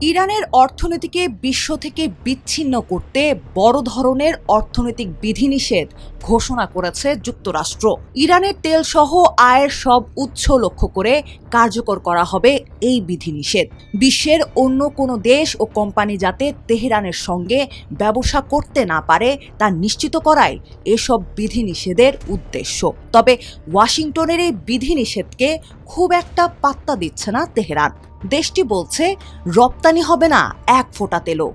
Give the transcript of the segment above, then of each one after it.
ইরানের অর্থনীতিকে বিশ্ব থেকে বিচ্ছিন্ন করতে বড় ধরনের অর্থনৈতিক বিধিনিষেধ ঘোষণা করেছে যুক্তরাষ্ট্র। ইরানের তেল সহ আয়ের সব উৎস লক্ষ্য করে কার্যকর করা হবে এই বিধিনিষেধ। বিশ্বের অন্য কোনো দেশ ও কোম্পানি যাতে তেহরানের সঙ্গে ব্যবসা করতে না পারে তা নিশ্চিত করাই এসব বিধিনিষেধের উদ্দেশ্য। তবে ওয়াশিংটনের এই বিধিনিষেধকে খুব একটা পাত্তা দিচ্ছে না তেহরান। দেশটি বলছে রপ্তানি হবে না এক ফোঁটা তেলও।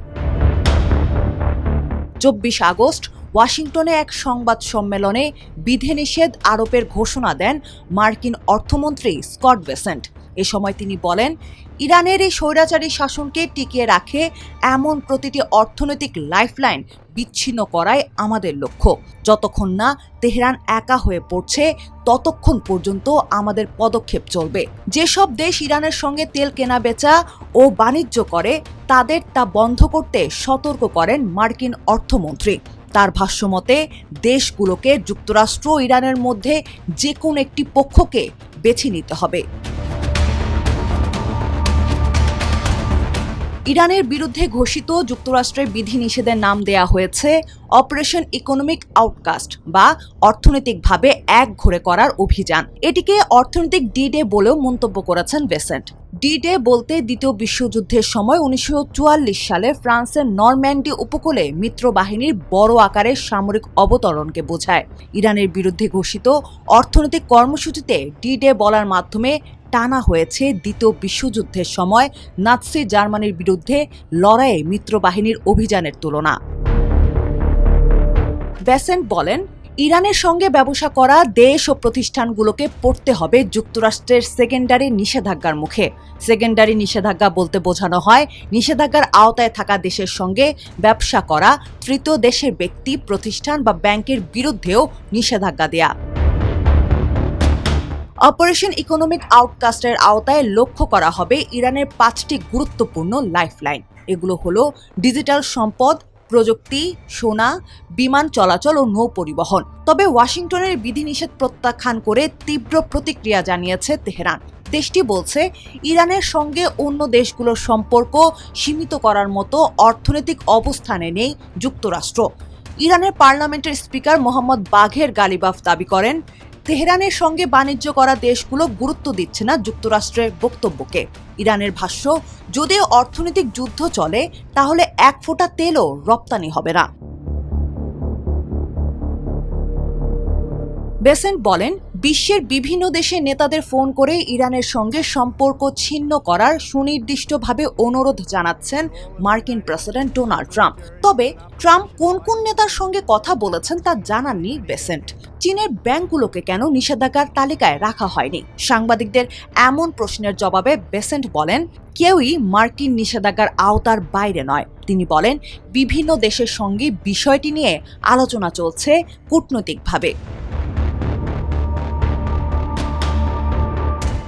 24 আগস্ট ওয়াশিংটনে এক সংবাদ সম্মেলনে বিধিনিষেধ আরোপের ঘোষণা দেন মার্কিন অর্থমন্ত্রী স্কট বেসেন্ট। এ সময় তিনি বলেন, ইরানের এই স্বৈরাচারী শাসনকে টিকিয়ে রাখে এমন প্রতিটি অর্থনৈতিক লাইফলাইন বিচ্ছিন্ন করাই আমাদের লক্ষ্য। যতক্ষণ না তেহরান একা হয়ে পড়ছে ততক্ষণ পর্যন্ত আমাদের পদক্ষেপ চলবে। যেসব দেশ ইরানের সঙ্গে তেল কেনা বেচা ও বাণিজ্য করে তাদের তা বন্ধ করতে সতর্ক করেন মার্কিন অর্থমন্ত্রী। তার ভাষ্যমতে দেশগুলোকে যুক্তরাষ্ট্র ও ইরানের মধ্যে যে কোনো একটি পক্ষকে বেছে নিতে হবে। ইরানের বিরুদ্ধে ঘোষিত যুক্তরাষ্ট্রের বিধিনিষেধের নাম দেয়া হয়েছে অপারেশন ইকোনমিক আউটকাস্ট বা অর্থনৈতিকভাবে একঘরে করার অভিযান। এটিকে অর্থনৈতিক ডি-ডে বলেও মন্তব্য করেছেন বেসেন্ট। ডি-ডে বলতে দ্বিতীয় বিশ্বযুদ্ধের সময় 1944 সালে ফ্রান্সের নরম্যান্ডি উপকূলে মিত্রবাহিনীর বড় আকারের সামরিক অবতরণকে বোঝায়। ইরানের বিরুদ্ধে ঘোষিত অর্থনৈতিক কর্মসূচিতে ডি-ডে বলার মাধ্যমে টানা হয়েছে দ্বিতীয় বিশ্বযুদ্ধের সময় নাৎসি জার্মানির বিরুদ্ধে লড়াইয়ে মিত্রবাহিনীর অভিযানের তুলনা। বেসেন্ট বলেন, ইরানের সঙ্গে ব্যবসা করা দেশ ও প্রতিষ্ঠানগুলোকে পড়তে হবে যুক্তরাষ্ট্রের সেকেন্ডারি নিষেধাজ্ঞার মুখে। সেকেন্ডারি নিষেধাজ্ঞা বলতে বোঝানো হয় নিষেধাজ্ঞার আওতায় থাকা দেশের সঙ্গে ব্যবসা করা তৃতীয় দেশের ব্যক্তি, প্রতিষ্ঠান বা ব্যাংকের বিরুদ্ধেও নিষেধাজ্ঞা দেয়া। অপারেশন ইকোনমিক আউটকাস্টের আওতায় লক্ষ্য করা হবে ইরানের 5টি গুরুত্বপূর্ণ লাইফলাইন। এগুলো হলো ডিজিটাল সম্পদ, প্রযুক্তি, সোনা, বিমান চলাচল ও নৌ পরিবহন। তবে ওয়াশিংটনের বিধিনিষেধ প্রত্যাখ্যান করে তীব্র প্রতিক্রিয়া জানিয়েছে তেহরান। দেশটি বলছে ইরানের সঙ্গে অন্য দেশগুলোর সম্পর্ক সীমিত করার মতো অর্থনৈতিক অবস্থানে নেই যুক্তরাষ্ট্র। ইরানের পার্লামেন্টের স্পিকার মোহাম্মদ বাঘের গালিবাফ দাবি করেন, তেহরানের সঙ্গে বাণিজ্য করা দেশগুলো গুরুত্ব দিচ্ছে না যুক্তরাষ্ট্রের বক্তব্যকে। ইরানের ভাষ্য, যদি অর্থনৈতিক যুদ্ধ চলে তাহলে এক ফোঁটা তেলও রপ্তানি হবে না। বেসেন্ট বলেন, বিশ্বের বিভিন্ন দেশের নেতাদের ফোন করে ইরানের সঙ্গে সম্পর্ক ছিন্ন করার সুনির্দিষ্টভাবে অনুরোধ জানাচ্ছেন মার্কিন প্রেসিডেন্ট ডোনাল্ড ট্রাম্প। তবে ট্রাম্প কোন কোন নেতার সঙ্গে কথা বলেছেন তা জানাননি বেসেন্ট। চীনের ব্যাংকগুলোকে কেন নিষেধাজ্ঞার তালিকায় রাখা হয়নি? সাংবাদিকদের এমন প্রশ্নের জবাবে বেসেন্ট বলেন, কেউই মার্কিন নিষেধাজ্ঞার আওতার বাইরে নয়। তিনি বলেন, বিভিন্ন দেশের সঙ্গে বিষয়টি নিয়ে আলোচনা চলছে কূটনৈতিকভাবে।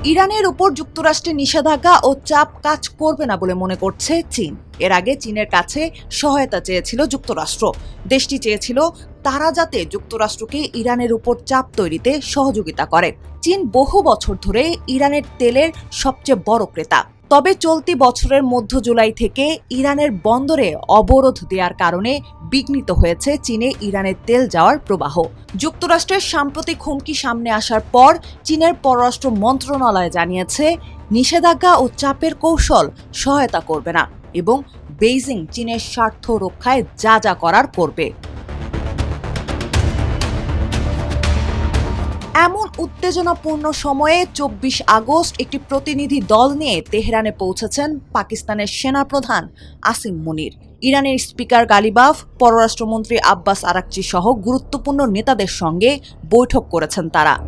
ইরানের উপর যুক্তরাষ্ট্রের নিষেধাজ্ঞা ও চাপ কাজ করবে না বলে মনে করছে চীন। এর আগে চীনের কাছে সহায়তা চেয়েছিল যুক্তরাষ্ট্র। দেশটি চেয়েছিল তারা যাতে যুক্তরাষ্ট্রকে ইরানের উপর চাপ তৈরিতে সহযোগিতা করে। চীন বহু বছর ধরে ইরানের তেলের সবচেয়ে বড় ক্রেতা। তবে চলতি বছরের মধ্য জুলাই থেকে ইরানের বন্দরে অবরোধ দেওয়ার কারণে বিঘ্নিত হয়েছে চীনে ইরানের তেল যাওয়ার প্রবাহ। যুক্তরাষ্ট্রের সাম্প্রতিক হুমকি সামনে আসার পর চীনের পররাষ্ট্র মন্ত্রণালয় জানিয়েছে, নিষেধাজ্ঞা ও চাপের কৌশল সহায়তা করবে না এবং বেইজিং চীনের স্বার্থ রক্ষায় যা যা করার করবে। এমন উত্তেজনাপূর্ণ সময়ে 24 আগস্ট একটি প্রতিনিধি দল নিয়ে তেহরানে পৌঁছেছেন পাকিস্তানের সেনাপ্রধান আসিম মুনির। ইরানের স্পিকার গালিবাফ, পররাষ্ট্রমন্ত্রী আব্বাস আরাকচি সহ গুরুত্বপূর্ণ নেতাদের সঙ্গে বৈঠক করেছেন তারা।